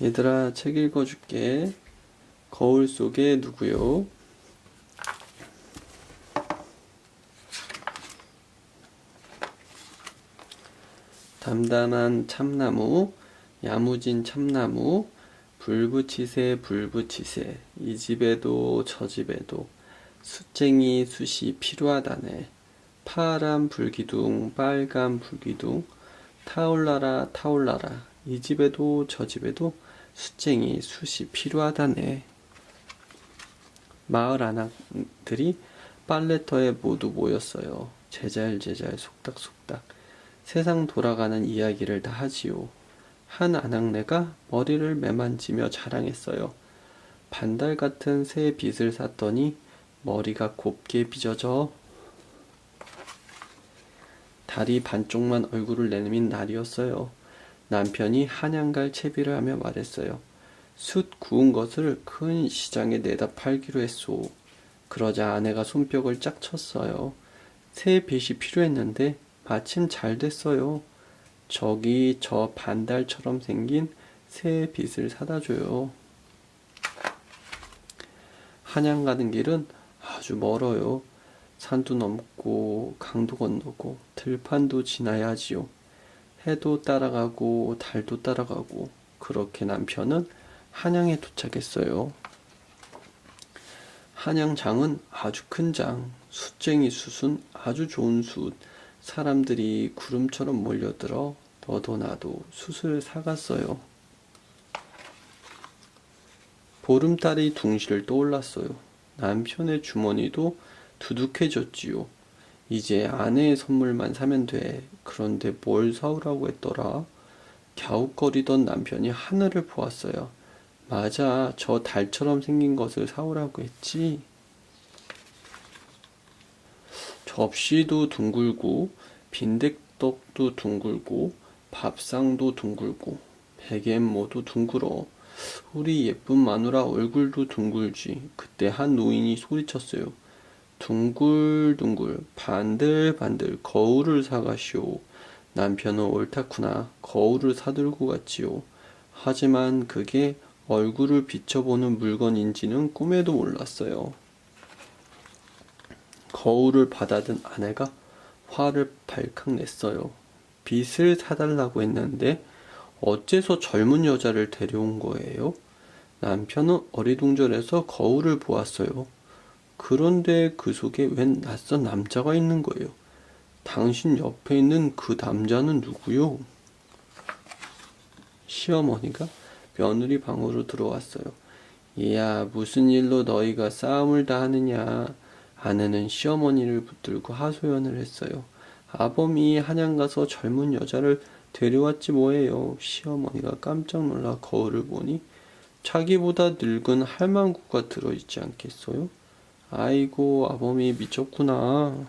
얘들아, 책 읽어줄게. 거울 속에 누구요? 담담한 참나무, 야무진 참나무, 불붙이세 불붙이세, 이 집에도 저 집에도 숯쟁이 숯이 필요하다네. 파란 불기둥 빨간 불기둥 타올라라 타올라라, 이 집에도 저 집에도 숯쟁이 숯이 필요하다네. 마을 아낙들이 빨래터에 모두 모였어요. 제잘제잘 속닥속닥 세상 돌아가는 이야기를 다 하지요. 한 아낙네가 머리를 매만지며 자랑했어요. 반달 같은 새 빗을 샀더니 머리가 곱게 빚어져. 달이 반쪽만 얼굴을 내민 날이었어요. 남편이 한양 갈 채비를 하며 말했어요. 숯 구운 것을 큰 시장에 내다 팔기로 했소. 그러자 아내가 손뼉을 짝 쳤어요. 새 빗이 필요했는데 마침 잘 됐어요. 저기 저 반달처럼 생긴 새 빗을 사다 줘요. 한양 가는 길은 아주 멀어요. 산도 넘고 강도 건너고 들판도 지나야 하지요. 해도 따라가고 달도 따라가고, 그렇게 남편은 한양에 도착했어요. 한양장은 아주 큰 장, 숯쟁이 숯은 아주 좋은 숯. 사람들이 구름처럼 몰려들어 너도 나도 숯을 사갔어요. 보름달이 둥실 떠올랐어요. 남편의 주머니도 두둑해졌지요. 이제 아내의 선물만 사면 돼. 그런데 뭘 사오라고 했더라? 갸웃거리던 남편이 하늘을 보았어요. 맞아, 저 달처럼 생긴 것을 사오라고 했지. 접시도 둥글고 빈대떡도 둥글고 밥상도 둥글고 베개 모두 둥글어. 우리 예쁜 마누라 얼굴도 둥글지. 그때 한 노인이 소리쳤어요. 둥글둥글 반들반들 거울을 사가시오. 남편은 옳다구나. 거울을 사들고 갔지요. 하지만 그게 얼굴을 비춰보는 물건인지는 꿈에도 몰랐어요. 거울을 받아든 아내가 화를 발칵 냈어요. 빚을 사달라고 했는데 어째서 젊은 여자를 데려온 거예요? 남편은 어리둥절해서 거울을 보았어요. 그런데 그 속에 웬 낯선 남자가 있는 거예요. 당신 옆에 있는 그 남자는 누구요? 시어머니가 며느리 방으로 들어왔어요. 이야, 무슨 일로 너희가 싸움을 다 하느냐. 아내는 시어머니를 붙들고 하소연을 했어요. 아범이 한양 가서 젊은 여자를 데려왔지 뭐예요. 시어머니가 깜짝 놀라 거울을 보니 자기보다 늙은 할망구가 들어있지 않겠어요? 아이고, 아범이 미쳤구나.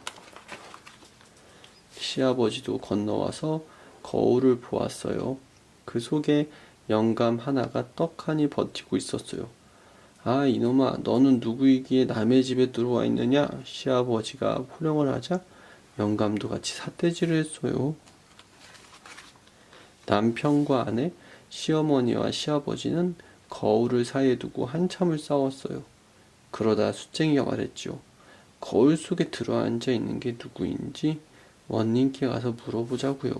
시아버지도 건너와서 거울을 보았어요. 그 속에 영감 하나가 떡하니 버티고 있었어요. 아, 이놈아, 너는 누구이기에 남의 집에 들어와 있느냐? 시아버지가 호령을 하자 영감도 같이 삿대질을 했어요. 남편과 아내, 시어머니와 시아버지는 거울을 사이에 두고 한참을 싸웠어요. 그러다 숫쟁이가 말했죠. 거울 속에 들어앉아 있는 게 누구인지 원님께 가서 물어보자고요.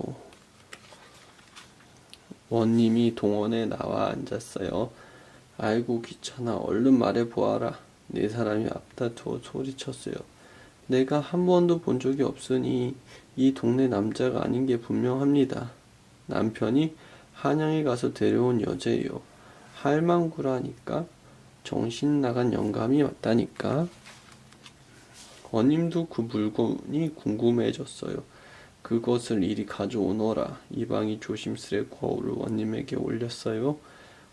원님이 동원에 나와 앉았어요. 아이고 귀찮아, 얼른 말해보아라. 네 사람이 앞다투어 소리쳤어요. 내가 한 번도 본 적이 없으니 이 동네 남자가 아닌 게 분명합니다. 남편이 한양에 가서 데려온 여자예요. 할망구라니까. 정신 나간 영감이 맞다니까. 원님도 그 물건이 궁금해졌어요. 그것을 이리 가져오너라. 이방이 조심스레 거울을 원님에게 올렸어요.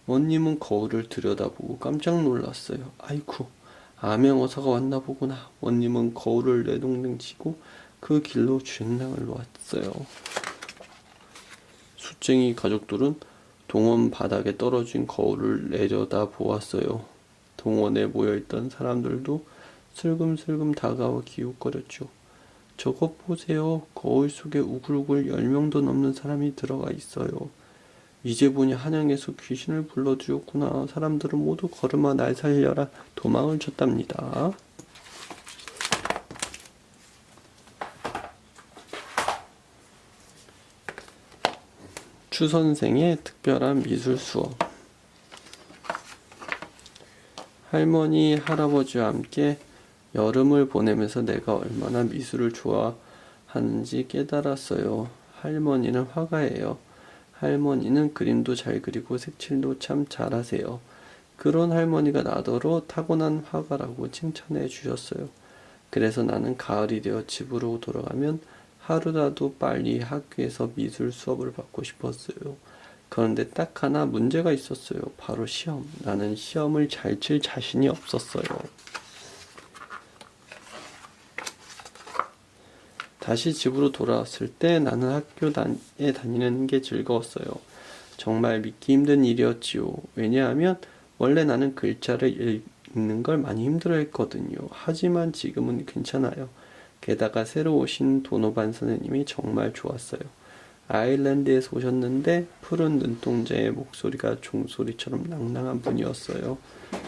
원님은 거울을 들여다보고 깜짝 놀랐어요. 아이쿠, 암행어사가 왔나 보구나. 원님은 거울을 내동댕 치고 그 길로 주행랑을 놓았어요. 숫쟁이 가족들은 동원 바닥에 떨어진 거울을 내려다 보았어요. 동원에 모여있던 사람들도 슬금슬금 다가와 기웃거렸죠. 저것 보세요. 거울 속에 우글우글 10명도 넘는 사람이 들어가 있어요. 이제 보니 한양에서 귀신을 불러주었구나. 사람들은 모두 걸음아 날 살려라 도망을 쳤답니다. 추 선생의 특별한 미술 수업. 할머니, 할아버지와 함께 여름을 보내면서 내가 얼마나 미술을 좋아하는지 깨달았어요. 할머니는 화가예요. 할머니는 그림도 잘 그리고 색칠도 참 잘하세요. 그런 할머니가 나더러 타고난 화가라고 칭찬해 주셨어요. 그래서 나는 가을이 되어 집으로 돌아가면 하루라도 빨리 학교에서 미술 수업을 받고 싶었어요. 그런데 딱 하나 문제가 있었어요. 바로 시험. 나는 시험을 잘 칠 자신이 없었어요. 다시 집으로 돌아왔을 때 나는 학교에 다니는 게 즐거웠어요. 정말 믿기 힘든 일이었지요. 왜냐하면 원래 나는 글자를 읽는 걸 많이 힘들어했거든요. 하지만 지금은 괜찮아요. 게다가 새로 오신 도노반 선생님이 정말 좋았어요. 아일랜드에서 오셨는데 푸른 눈동자의 목소리가 종소리처럼 낭낭한 분이었어요.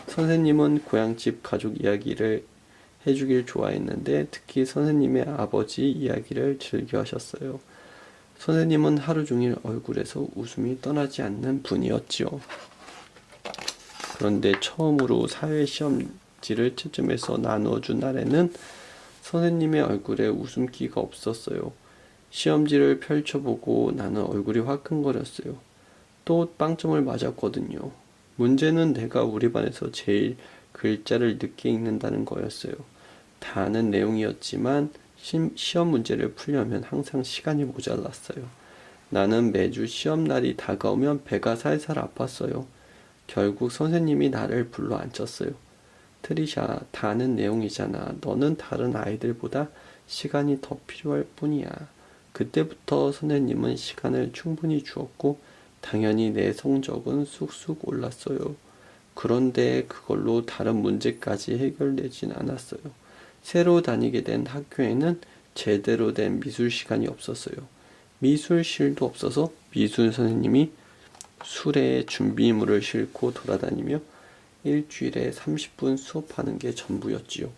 선생님은 고향집 가족 이야기를 해주길 좋아했는데 특히 선생님의 아버지 이야기를 즐겨 하셨어요. 선생님은 하루 종일 얼굴에서 웃음이 떠나지 않는 분이었지요. 그런데 처음으로 사회시험지를 채점해서 나누어준 날에는 선생님의 얼굴에 웃음기가 없었어요. 시험지를 펼쳐보고 나는 얼굴이 화끈거렸어요. 또 빵점을 맞았거든요. 문제는 내가 우리 반에서 제일 글자를 늦게 읽는다는 거였어요. 다 아는 내용이었지만 시험 문제를 풀려면 항상 시간이 모자랐어요. 나는 매주 시험날이 다가오면 배가 살살 아팠어요. 결국 선생님이 나를 불러 앉혔어요. 트리샤, 다 아는 내용이잖아. 너는 다른 아이들보다 시간이 더 필요할 뿐이야. 그때부터 선생님은 시간을 충분히 주었고 당연히 내 성적은 쑥쑥 올랐어요. 그런데 그걸로 다른 문제까지 해결되진 않았어요. 새로 다니게 된 학교에는 제대로 된 미술 시간이 없었어요. 미술실도 없어서 미술 선생님이 수레에 준비물을 싣고 돌아다니며 일주일에 30분 수업하는 게 전부였지요.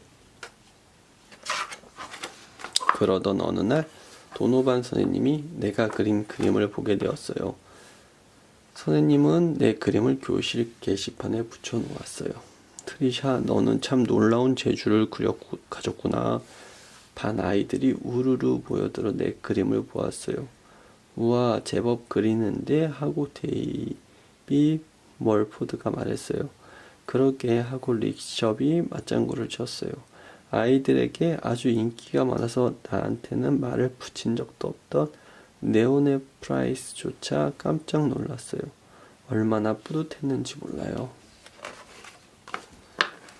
그러던 어느 날 도노반 선생님이 내가 그린 그림을 보게 되었어요. 선생님은 내 그림을 교실 게시판에 붙여놓았어요. 트리샤, 너는 참 놀라운 재주를 가졌구나. 반 아이들이 우르르 모여들어 내 그림을 보았어요. 우와, 제법 그리는데 하고 데이비 멀포드가 말했어요. 그러게 하고 릭숍이 맞장구를 쳤어요. 아이들에게 아주 인기가 많아서 나한테는 말을 붙인 적도 없던 네오네 프라이스조차 깜짝 놀랐어요. 얼마나 뿌듯했는지 몰라요.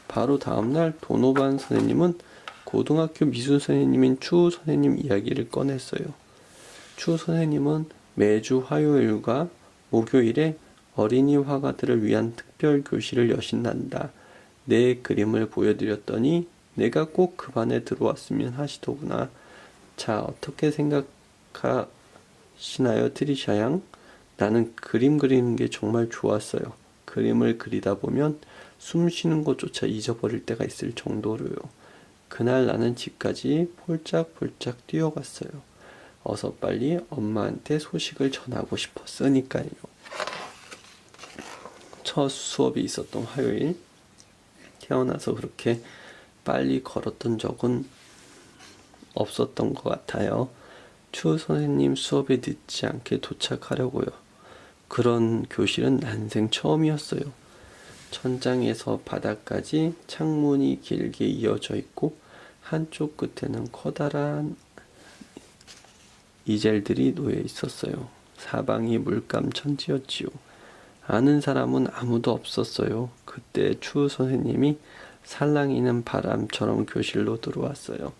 바로 다음날 도노반 선생님은 고등학교 미술 선생님인 추 선생님 이야기를 꺼냈어요. 추 선생님은 매주 화요일과 목요일에 어린이 화가들을 위한 특별 교실을 여신단다. 내 그림을 보여드렸더니 내가 꼭 그 반에 들어왔으면 하시더구나. 자, 어떻게 생각하시나요, 트리샤 양? 나는 그림 그리는 게 정말 좋았어요. 그림을 그리다 보면 숨 쉬는 것조차 잊어버릴 때가 있을 정도로요. 그날 나는 집까지 폴짝폴짝 뛰어갔어요. 어서 빨리 엄마한테 소식을 전하고 싶었으니까요. 첫 수업이 있었던 화요일, 태어나서 그렇게 빨리 걸었던 적은 없었던 것 같아요. 추 선생님 수업에 늦지 않게 도착하려고요. 그런 교실은 난생 처음이었어요. 천장에서 바닥까지 창문이 길게 이어져 있고 한쪽 끝에는 커다란 이젤들이 놓여 있었어요. 사방이 물감 천지였지요. 아는 사람은 아무도 없었어요. 그때 추 선생님이 살랑이는 바람처럼 교실로 들어왔어요.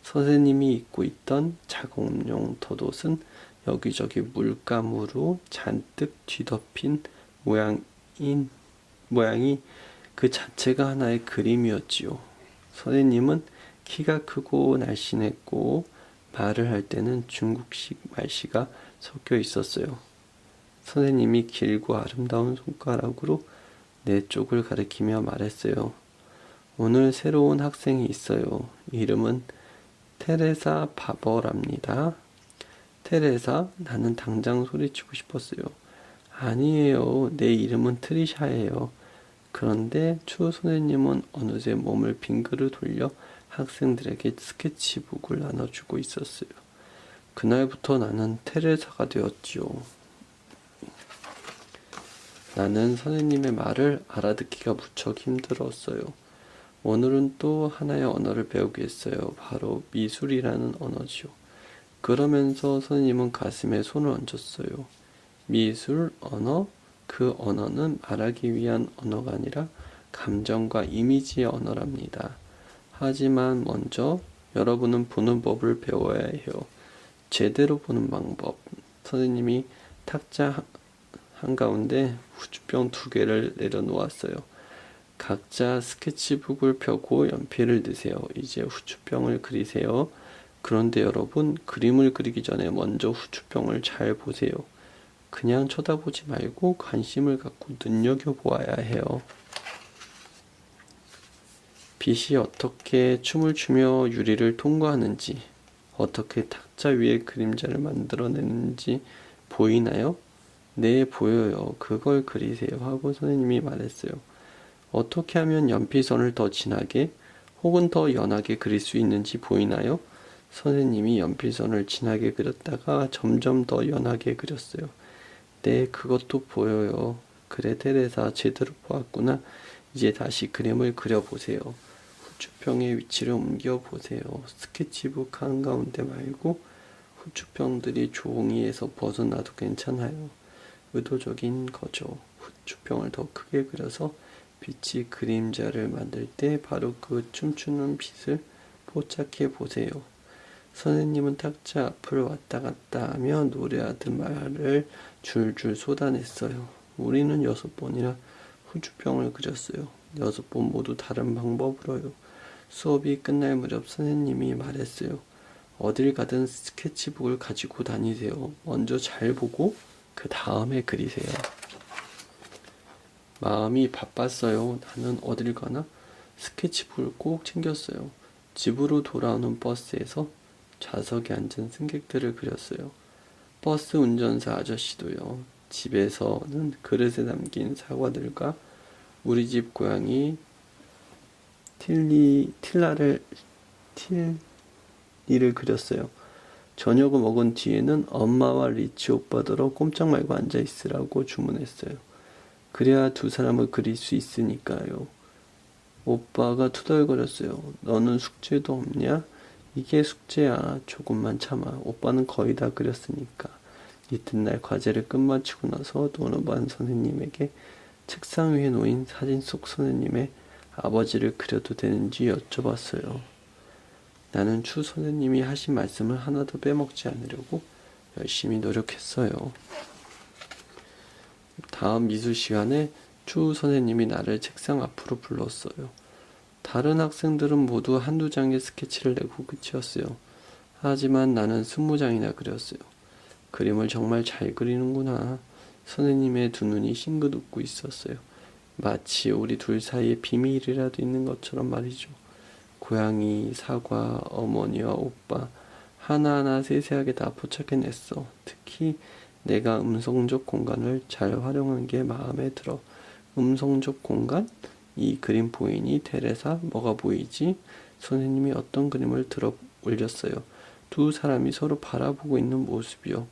선생님이 입고 있던 작업용 덧옷은 여기저기 물감으로 잔뜩 뒤덮인 모양이 그 자체가 하나의 그림이었지요. 선생님은 키가 크고 날씬했고 말을 할 때는 중국식 말씨가 섞여 있었어요. 선생님이 길고 아름다운 손가락으로 내 쪽을 가리키며 말했어요. 오늘 새로운 학생이 있어요. 이름은 테레사 바버랍니다. 테레사? 나는 당장 소리치고 싶었어요. 아니에요. 내 이름은 트리샤예요. 그런데 추 선생님은 어느새 몸을 빙그르 돌려 학생들에게 스케치북을 나눠주고 있었어요. 그날부터 나는 테레사가 되었지요. 나는 선생님의 말을 알아듣기가 무척 힘들었어요. 오늘은 또 하나의 언어를 배우게 했어요. 바로 미술이라는 언어지요. 그러면서 선생님은 가슴에 손을 얹었어요. 미술, 언어, 그 언어는 말하기 위한 언어가 아니라 감정과 이미지의 언어랍니다. 하지만 먼저 여러분은 보는 법을 배워야 해요. 제대로 보는 방법. 선생님이 탁자 한가운데 후추병 2개를 내려놓았어요. 각자 스케치북을 펴고 연필을 드세요. 이제 후추병을 그리세요. 그런데 여러분, 그림을 그리기 전에 먼저 후추병을 잘 보세요. 그냥 쳐다보지 말고 관심을 갖고 눈여겨보아야 해요. 빛이 어떻게 춤을 추며 유리를 통과하는지, 어떻게 탁자 위에 그림자를 만들어내는지 보이나요? 네, 보여요. 그걸 그리세요. 하고 선생님이 말했어요. 어떻게 하면 연필선을 더 진하게 혹은 더 연하게 그릴 수 있는지 보이나요? 선생님이 연필선을 진하게 그렸다가 점점 더 연하게 그렸어요. 네, 그것도 보여요. 그래, 테레사 제대로 보았구나. 이제 다시 그림을 그려보세요. 후추병의 위치를 옮겨보세요. 스케치북 한가운데 말고 후추병들이 종이에서 벗어나도 괜찮아요. 의도적인 거죠. 후추병을 더 크게 그려서 빛이 그림자를 만들 때 바로 그 춤추는 빛을 포착해 보세요. 선생님은 탁자 앞을 왔다 갔다 하며 노래하듯 말을 줄줄 쏟아냈어요. 우리는 6번이나 후추병을 그렸어요. 6번 모두 다른 방법으로요. 수업이 끝날 무렵 선생님이 말했어요. 어딜 가든 스케치북을 가지고 다니세요. 먼저 잘 보고 그 다음에 그리세요. 마음이 바빴어요. 나는 어딜 가나 스케치북을 꼭 챙겼어요. 집으로 돌아오는 버스에서 좌석에 앉은 승객들을 그렸어요. 버스 운전사 아저씨도요. 집에서는 그릇에 담긴 사과들과 우리 집 고양이 틸리를 그렸어요. 저녁을 먹은 뒤에는 엄마와 리치 오빠더러 꼼짝 말고 앉아 있으라고 주문했어요. 그래야 두 사람을 그릴 수 있으니까요. 오빠가 투덜거렸어요. 너는 숙제도 없냐? 이게 숙제야. 조금만 참아. 오빠는 거의 다 그렸으니까. 이튿날 과제를 끝마치고 나서 도노반 선생님에게 책상 위에 놓인 사진 속 선생님의 아버지를 그려도 되는지 여쭤봤어요. 나는 추 선생님이 하신 말씀을 하나도 빼먹지 않으려고 열심히 노력했어요. 다음 미술 시간에 추 선생님이 나를 책상 앞으로 불렀어요. 다른 학생들은 모두 한두 장의 스케치를 내고 끝이었어요. 하지만 나는 20장이나 그렸어요. 그림을 정말 잘 그리는구나. 선생님의 두 눈이 싱긋 웃고 있었어요. 마치 우리 둘 사이에 비밀이라도 있는 것처럼 말이죠. 고양이, 사과, 어머니와 오빠 하나하나 세세하게 다 포착해냈어. 특히 내가 음성적 공간을 잘 활용한 게 마음에 들어. 음성적 공간? 이 그림 보이니? 테레사? 뭐가 보이지? 선생님이 어떤 그림을 들어 올렸어요. 두 사람이 서로 바라보고 있는 모습이요.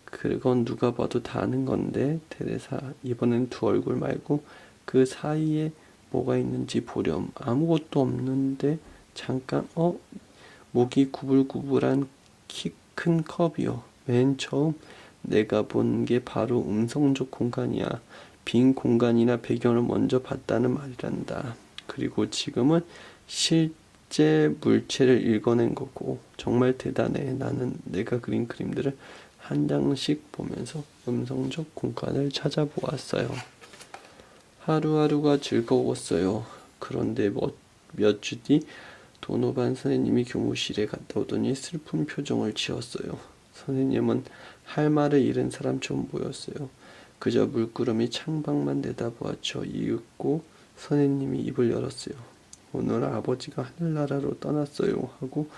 그건 누가 봐도 다 아는 건데, 테레사, 이번엔 두 얼굴 말고 그 사이에 뭐가 있는지 보렴. 아무것도 없는데 잠깐 목이 구불구불한 키 큰 컵이요. 맨 처음 내가 본 게 바로 음성적 공간이야. 빈 공간이나 배경을 먼저 봤다는 말이란다. 그리고 지금은 실제 물체를 읽어낸 거고. 정말 대단해. 나는 내가 그린 그림들을 한 장씩 보면서 음성적 공간을 찾아보았어요. 하루하루가 즐거웠어요. 그런데 몇 주 뒤 도노반 선생님이 교무실에 갔다 오더니 슬픈 표정을 지었어요. 선생님은 할 말을 잃은 사람처럼 보였어요. 그저 물끄러미 창밖만 내다보았죠. 이윽고 선생님이 입을 열었어요. 오늘 아버지가 하늘나라로 떠났어요 하고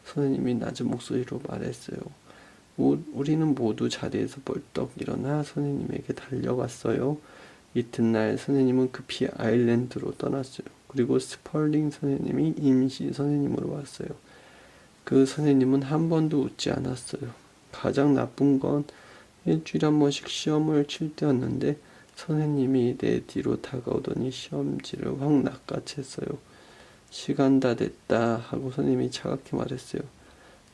선생님이 낮은 목소리로 말했어요. 우리는 모두 자리에서 벌떡 일어나 선생님에게 달려갔어요. 이튿날 선생님은 급히 아일랜드로 떠났어요. 그리고 스펄링 선생님이 임시 선생님으로 왔어요. 그 선생님은 한 번도 웃지 않았어요. 가장 나쁜 건 일주일에 한 번씩 시험을 칠 때였는데 선생님이 내 뒤로 다가오더니 시험지를 확 낚아챘어요. 시간 다 됐다 하고 선생님이 차갑게 말했어요.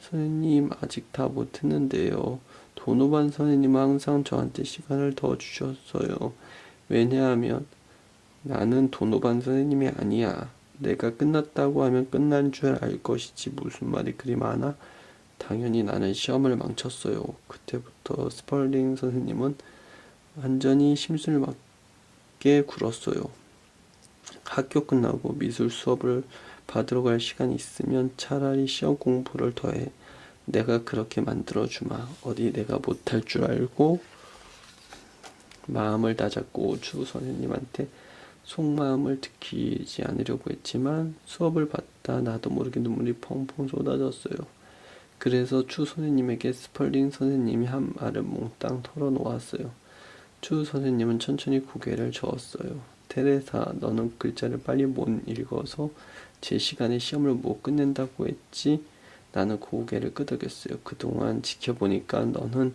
선생님 아직 다 못했는데요. 도노반 선생님은 항상 저한테 시간을 더 주셨어요. 왜냐하면 나는 도노반 선생님이 아니야. 내가 끝났다고 하면 끝난 줄 알 것이지 무슨 말이 그리 많아? 당연히 나는 시험을 망쳤어요. 그때부터 스펄링 선생님은 완전히 심술 맞게 굴었어요. 학교 끝나고 미술 수업을 받으러 갈 시간이 있으면 차라리 시험 공부를 더해. 내가 그렇게 만들어주마. 어디 내가 못할 줄 알고. 마음을 다잡고 주 선생님한테 속마음을 들키지 않으려고 했지만 수업을 받다 나도 모르게 눈물이 펑펑 쏟아졌어요. 그래서 추 선생님에게 스펄링 선생님이 한 말을 몽땅 털어놓았어요. 추 선생님은 천천히 고개를 저었어요. 테레사, 너는 글자를 빨리 못 읽어서 제 시간에 시험을 못 끝낸다고 했지? 나는 고개를 끄덕였어요. 그동안 지켜보니까 너는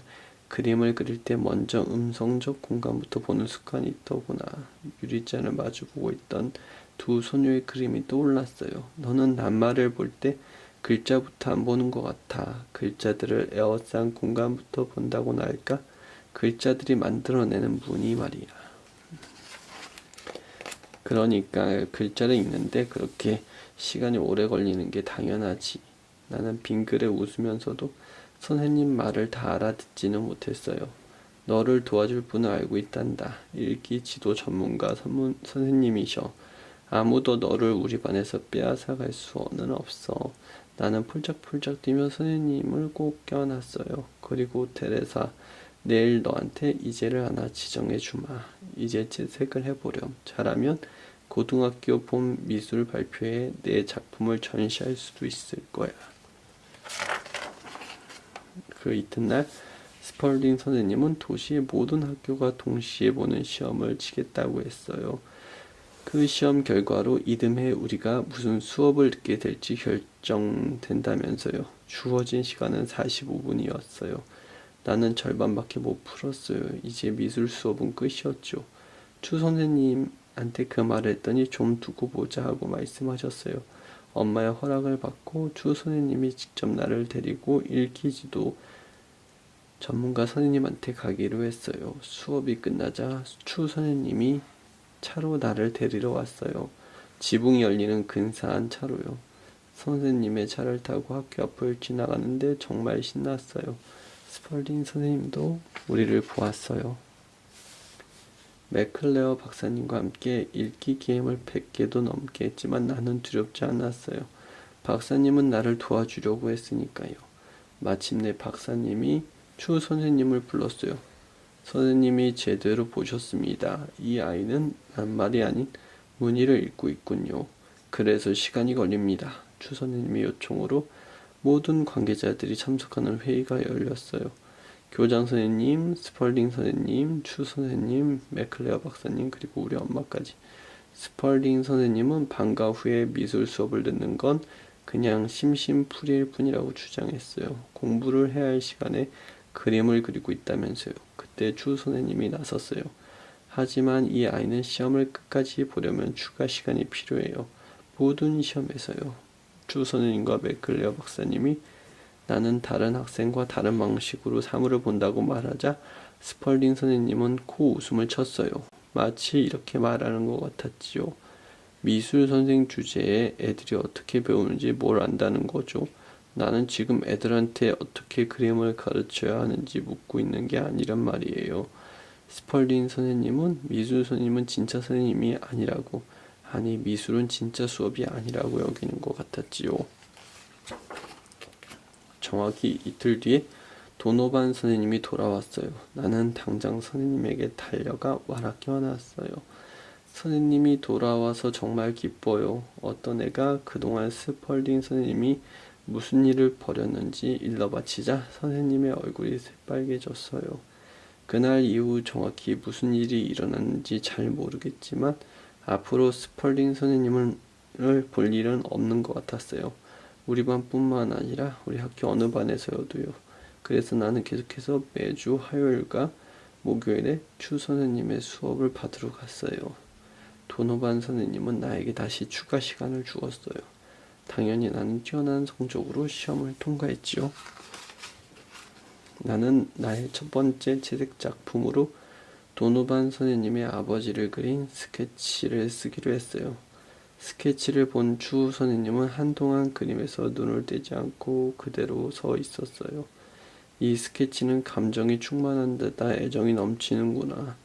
그림을 그릴 때 먼저 음성적 공간부터 보는 습관이 있더구나. 유리잔을 마주보고 있던 두 소녀의 그림이 떠올랐어요. 너는 낱말을 볼 때 글자부터 안 보는 것 같아. 글자들을 에워싼 공간부터 본다고나 할까? 글자들이 만들어내는 무늬 말이야. 그러니까 글자를 읽는데 그렇게 시간이 오래 걸리는 게 당연하지. 나는 빙그레 웃으면서도 선생님 말을 다 알아듣지는 못했어요. 너를 도와줄 분을 알고 있단다. 읽기 지도 전문가 선생님이셔. 아무도 너를 우리 반에서 빼앗아갈 수는 없어. 나는 폴짝폴짝 뛰며 선생님을 꼭 껴안았어요. 그리고 테레사, 내일 너한테 이제를 하나 지정해 주마. 이제 채색을 해보렴. 잘하면 고등학교 봄 미술 발표회에 내 작품을 전시할 수도 있을 거야. 그 이튿날 스펄링 선생님은 도시의 모든 학교가 동시에 보는 시험을 치겠다고 했어요. 그 시험 결과로 이듬해 우리가 무슨 수업을 듣게 될지 결정된다면서요. 주어진 시간은 45분이었어요. 나는 절반밖에 못 풀었어요. 이제 미술 수업은 끝이었죠. 추 선생님한테 그 말을 했더니 좀 두고 보자 하고 말씀하셨어요. 엄마의 허락을 받고 추 선생님이 직접 나를 데리고 읽기지도 전문가 선생님한테 가기로 했어요. 수업이 끝나자 추 선생님이 차로 나를 데리러 왔어요. 지붕이 열리는 근사한 차로요. 선생님의 차를 타고 학교 앞을 지나가는데 정말 신났어요. 스펄링 선생님도 우리를 보았어요. 맥클레어 박사님과 함께 읽기 게임을 100개도 넘게 했지만 나는 두렵지 않았어요. 박사님은 나를 도와주려고 했으니까요. 마침내 박사님이 추 선생님을 불렀어요. 선생님이 제대로 보셨습니다. 이 아이는 낱말이 아닌 무늬를 읽고 있군요. 그래서 시간이 걸립니다. 추 선생님의 요청으로 모든 관계자들이 참석하는 회의가 열렸어요. 교장 선생님, 스펄링 선생님, 추 선생님, 맥클레어 박사님, 그리고 우리 엄마까지. 스펄링 선생님은 방과 후에 미술 수업을 듣는 건 그냥 심심풀이일 뿐이라고 주장했어요. 공부를 해야 할 시간에 그림을 그리고 있다면서요. 그때 추 선생님이 나섰어요. 하지만 이 아이는 시험을 끝까지 보려면 추가 시간이 필요해요. 모든 시험에서요. 추 선생님과 맥클레어 박사님이 나는 다른 학생과 다른 방식으로 사물을 본다고 말하자 스펄링 선생님은 코 웃음을 쳤어요. 마치 이렇게 말하는 것 같았지요. 미술 선생 주제에 애들이 어떻게 배우는지 뭘 안다는 거죠. 나는 지금 애들한테 어떻게 그림을 가르쳐야 하는지 묻고 있는 게 아니란 말이에요. 스펄링 선생님은 미술 선생님은 진짜 선생님이 아니라고, 아니 미술은 진짜 수업이 아니라고 여기는 것 같았지요. 정확히 이틀 뒤에 도노반 선생님이 돌아왔어요. 나는 당장 선생님에게 달려가 말아 껴안았어요. 선생님이 돌아와서 정말 기뻐요. 어떤 애가 그동안 스펄딩 선생님이 무슨 일을 벌였는지 일러바치자 선생님의 얼굴이 새빨개졌어요. 그날 이후 정확히 무슨 일이 일어났는지 잘 모르겠지만 앞으로 스펄딩 선생님을 볼 일은 없는 것 같았어요. 우리 반뿐만 아니라 우리 학교 어느 반에서여도요. 그래서 나는 계속해서 매주 화요일과 목요일에 추 선생님의 수업을 받으러 갔어요. 도노반 선생님은 나에게 다시 추가 시간을 주었어요. 당연히 나는 뛰어난 성적으로 시험을 통과했지요. 나는 나의 첫 번째 채색 작품으로 도노반 선생님의 아버지를 그린 스케치를 쓰기로 했어요. 스케치를 본 추 선생님은 한동안 그림에서 눈을 떼지 않고 그대로 서 있었어요. 이 스케치는 감정이 충만한 데다 애정이 넘치는구나.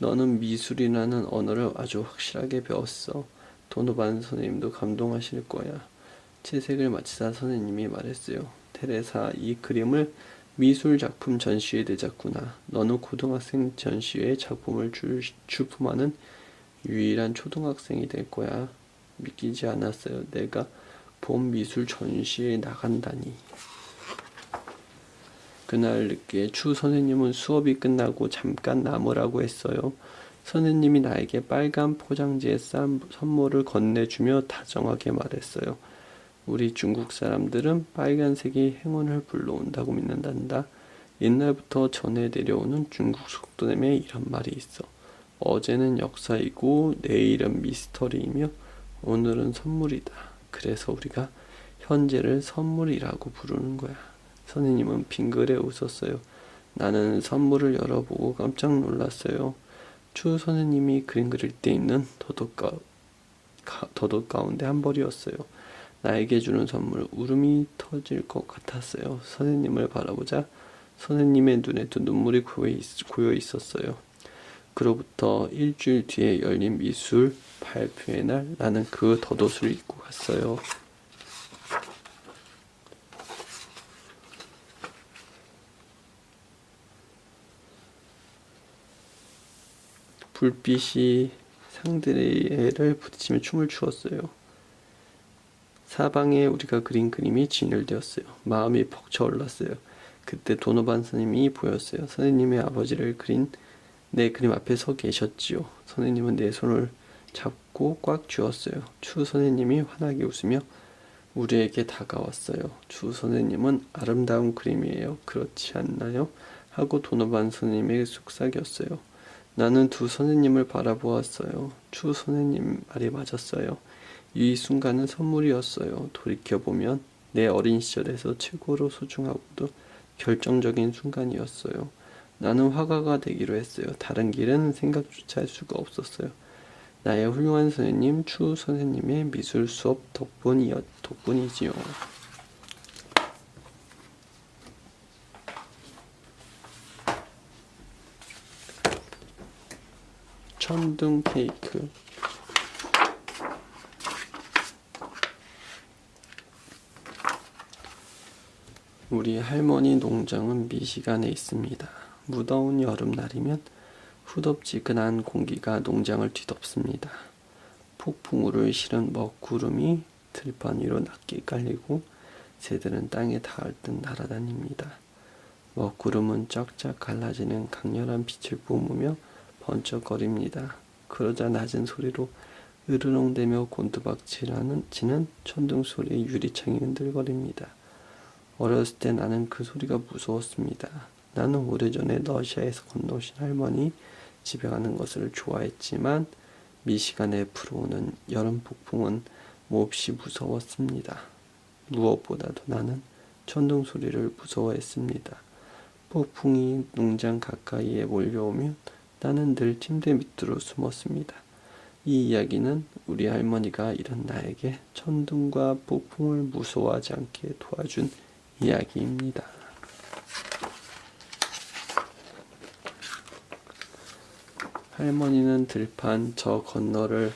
너는 미술이라는 언어를 아주 확실하게 배웠어. 도노반 선생님도 감동하실 거야. 채색을 마치자 선생님이 말했어요. 테레사, 이 그림을 미술 작품 전시회에 내자꾸나. 너는 고등학생 전시회에 작품을 출품하는 유일한 초등학생이 될 거야. 믿기지 않았어요. 내가 본 미술 전시회에 나간다니. 그날 늦게 추 선생님은 수업이 끝나고 잠깐 남으라고 했어요. 선생님이 나에게 빨간 포장지에 싼 선물을 건네주며 다정하게 말했어요. 우리 중국 사람들은 빨간색이 행운을 불러온다고 믿는단다. 옛날부터 전해 내려오는 중국 속담에 이런 말이 있어. 어제는 역사이고 내일은 미스터리이며 오늘은 선물이다. 그래서 우리가 현재를 선물이라고 부르는 거야. 선생님은 빙그레 웃었어요. 나는 선물을 열어보고 깜짝 놀랐어요. 추 선생님이 그림 그릴 때 입는 더옷 가운데 한 벌이었어요. 나에게 주는 선물, 울음이 터질 것 같았어요. 선생님을 바라보자 선생님의 눈에도 눈물이 고여 있었어요. 그로부터 일주일 뒤에 열린 미술 발표의 날 나는 그 덧옷을 입고 갔어요. 불빛이 상드레를 부딪히며 춤을 추었어요. 사방에 우리가 그린 그림이 진열되었어요. 마음이 벅차올랐어요. 그때 도노반 선생님이 보였어요. 선생님의 아버지를 그린 내 그림 앞에 서 계셨지요. 선생님은 내 손을 잡고 꽉 쥐었어요. 추 선생님이 환하게 웃으며 우리에게 다가왔어요. 추 선생님은 아름다운 그림이에요. 그렇지 않나요? 하고 도노반 선생님에게 속삭였어요. 나는 두 선생님을 바라보았어요. 추 선생님 말이 맞았어요. 이 순간은 선물이었어요. 돌이켜보면 내 어린 시절에서 최고로 소중하고도 결정적인 순간이었어요. 나는 화가가 되기로 했어요. 다른 길은 생각조차 할 수가 없었어요. 나의 훌륭한 선생님, 추 선생님의 미술 수업 덕분이지요. 천둥 케이크. 우리 할머니 농장은 미시간에 있습니다. 무더운 여름날이면 후덥지근한 공기가 농장을 뒤덮습니다. 폭풍우를 실은 먹구름이 들판 위로 낮게 깔리고 새들은 땅에 닿을 듯 날아다닙니다. 먹구름은 쩍쩍 갈라지는 강렬한 빛을 뿜으며 번쩍거립니다. 그러자 낮은 소리로 으르렁대며 곤두박질하는 치는 천둥 소리에 유리창이 흔들거립니다. 어렸을 때 나는 그 소리가 무서웠습니다. 나는 오래전에 러시아에서 건너오신 할머니 집에 가는 것을 좋아했지만 미시간에 불어오는 여름 폭풍은 몹시 무서웠습니다. 무엇보다도 나는 천둥 소리를 무서워했습니다. 폭풍이 농장 가까이에 몰려오면 나는 늘 침대 밑으로 숨었습니다. 이 이야기는 우리 할머니가 이런 나에게 천둥과 폭풍을 무서워하지 않게 도와준 이야기입니다. 할머니는 들판 저 건너를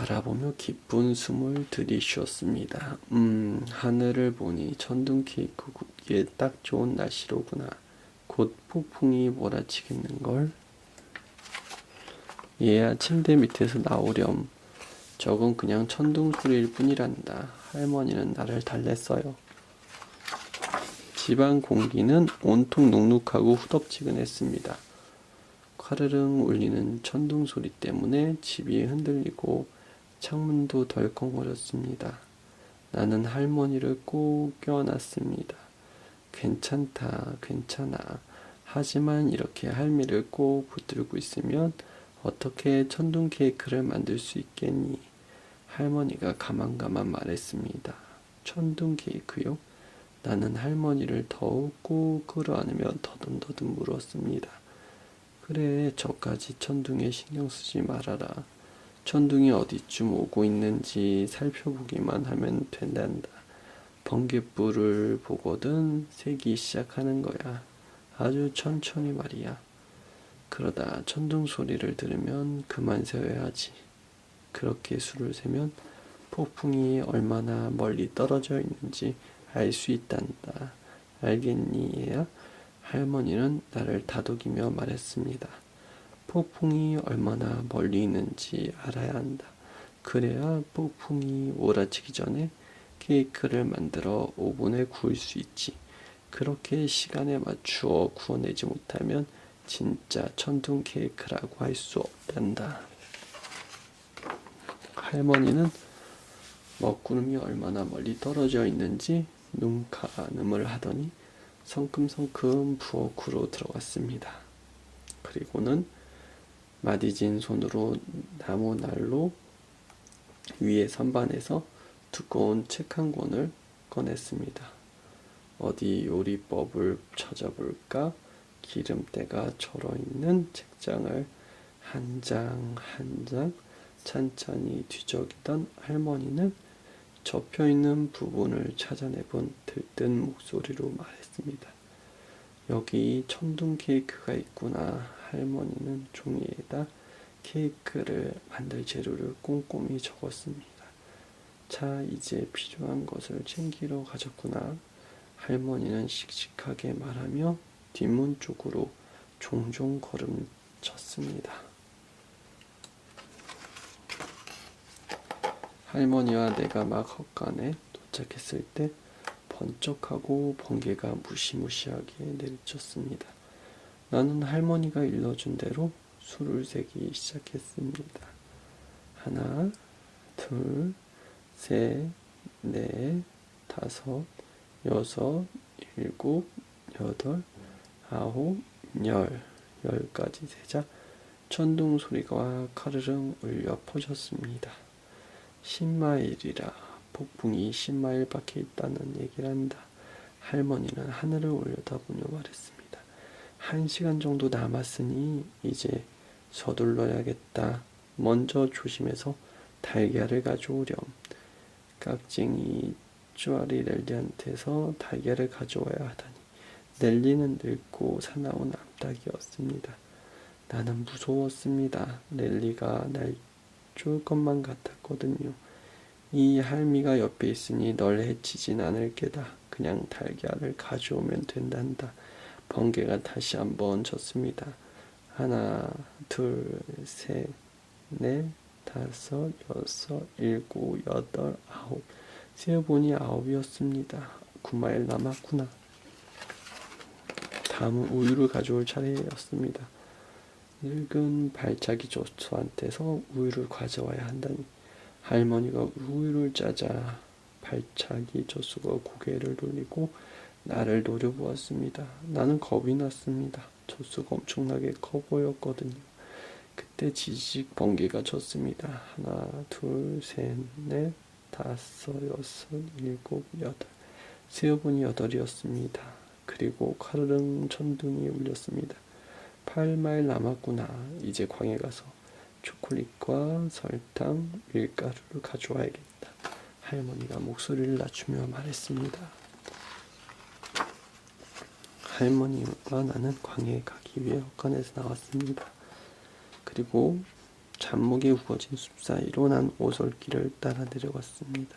바라보며 깊은 숨을 들이쉬었습니다. 하늘을 보니 천둥 케이크 굽기에 딱 좋은 날씨로구나. 곧 폭풍이 몰아치겠는걸. 얘야 침대 밑에서 나오렴. 저건 그냥 천둥 소리일 뿐이란다. 할머니는 나를 달랬어요. 집안 공기는 온통 눅눅하고 후덥지근했습니다. 카르릉 울리는 천둥 소리 때문에 집이 흔들리고 창문도 덜컹거렸습니다. 나는 할머니를 꼭 껴안았습니다. 괜찮다, 괜찮아. 하지만 이렇게 할미를 꼭 붙들고 있으면 어떻게 천둥 케이크를 만들 수 있겠니? 할머니가 가만가만 말했습니다. 천둥 케이크요? 나는 할머니를 더욱 꼭 끌어안으며 더듬더듬 물었습니다. 그래, 저까지 천둥에 신경 쓰지 말아라. 천둥이 어디쯤 오고 있는지 살펴보기만 하면 된단다. 번갯불을 보거든 새기 시작하는 거야. 아주 천천히 말이야. 그러다 천둥 소리를 들으면 그만 세워야지. 그렇게 수를 세면 폭풍이 얼마나 멀리 떨어져 있는지 알 수 있단다. 알겠니, 얘야? 할머니는 나를 다독이며 말했습니다. 폭풍이 얼마나 멀리 있는지 알아야 한다. 그래야 폭풍이 몰아치기 전에 케이크를 만들어 오븐에 구울 수 있지. 그렇게 시간에 맞추어 구워내지 못하면 진짜 천둥 케이크라고 할 수 없단다. 할머니는 먹구름이 얼마나 멀리 떨어져 있는지 눈가늠을 하더니 성큼성큼 부엌으로 들어갔습니다. 그리고는 마디진 손으로 나무 난로 위에 선반에서 두꺼운 책 한 권을 꺼냈습니다. 어디 요리법을 찾아볼까? 기름때가 절어있는 책장을 한 장 한 장 찬찬히 뒤적이던 할머니는 접혀있는 부분을 찾아내본 들뜬 목소리로 말했습니다. 여기 천둥 케이크가 있구나. 할머니는 종이에다 케이크를 만들 재료를 꼼꼼히 적었습니다. 자, 이제 필요한 것을 챙기러 가졌구나. 할머니는 씩씩하게 말하며 뒷문 쪽으로 종종 걸음쳤습니다. 할머니와 내가 막 헛간에 도착했을 때 번쩍하고 번개가 무시무시하게 내리쳤습니다. 나는 할머니가 일러준 대로 수를 세기 시작했습니다. 하나, 둘, 셋, 넷, 다섯, 여섯, 일곱, 여덟, 아홉, 열까지 세자 천둥 소리가 카르릉 울려 퍼졌습니다. 10마일이라 폭풍이 10마일밖에 있다는 얘기란다. 할머니는 하늘을 올려다보며 말했습니다. 1시간 정도 남았으니 이제 서둘러야겠다. 먼저 조심해서 달걀을 가져오렴. 깍쟁이 쭈아리 넬리한테서 달걀을 가져와야 하다니. 넬리는 늙고 사나운 암탉이었습니다. 나는 무서웠습니다. 넬리가 날 쫄 것만 같았거든요. 이 할미가 옆에 있으니 널 해치진 않을 게다. 그냥 달걀을 가져오면 된단다. 번개가 다시 한번 쳤습니다. 하나, 둘, 셋, 넷, 다섯, 여섯, 일곱, 여덟, 아홉. 세어보니 9이었습니다. 9마일 남았구나. 다음은 우유를 가져올 차례였습니다. 늙은 발차기 조수한테서 우유를 가져와야 한다니. 할머니가 우유를 짜자 발차기 조수가 고개를 돌리고 나를 노려보았습니다. 나는 겁이 났습니다. 조수가 엄청나게 커 보였거든요. 그때 지직 번개가 쳤습니다. 하나, 둘, 셋, 넷, 다섯, 여섯, 일곱, 여덟. 세어보니 8이었습니다. 그리고 카르릉 천둥이 울렸습니다. 8마일 남았구나. 이제 광에 가서 초콜릿과 설탕, 밀가루를 가져와야겠다. 할머니가 목소리를 낮추며 말했습니다. 할머니와 나는 광야에 가기 위해 헛간에서 나왔습니다. 그리고 잡목이 우거진 숲 사이로 난 오솔길을 따라 내려갔습니다.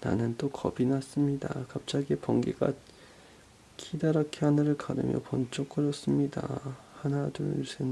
나는 또 겁이 났습니다. 갑자기 번개가 기다랗게 하늘을 가르며 번쩍거렸습니다. 하나, 둘, 셋,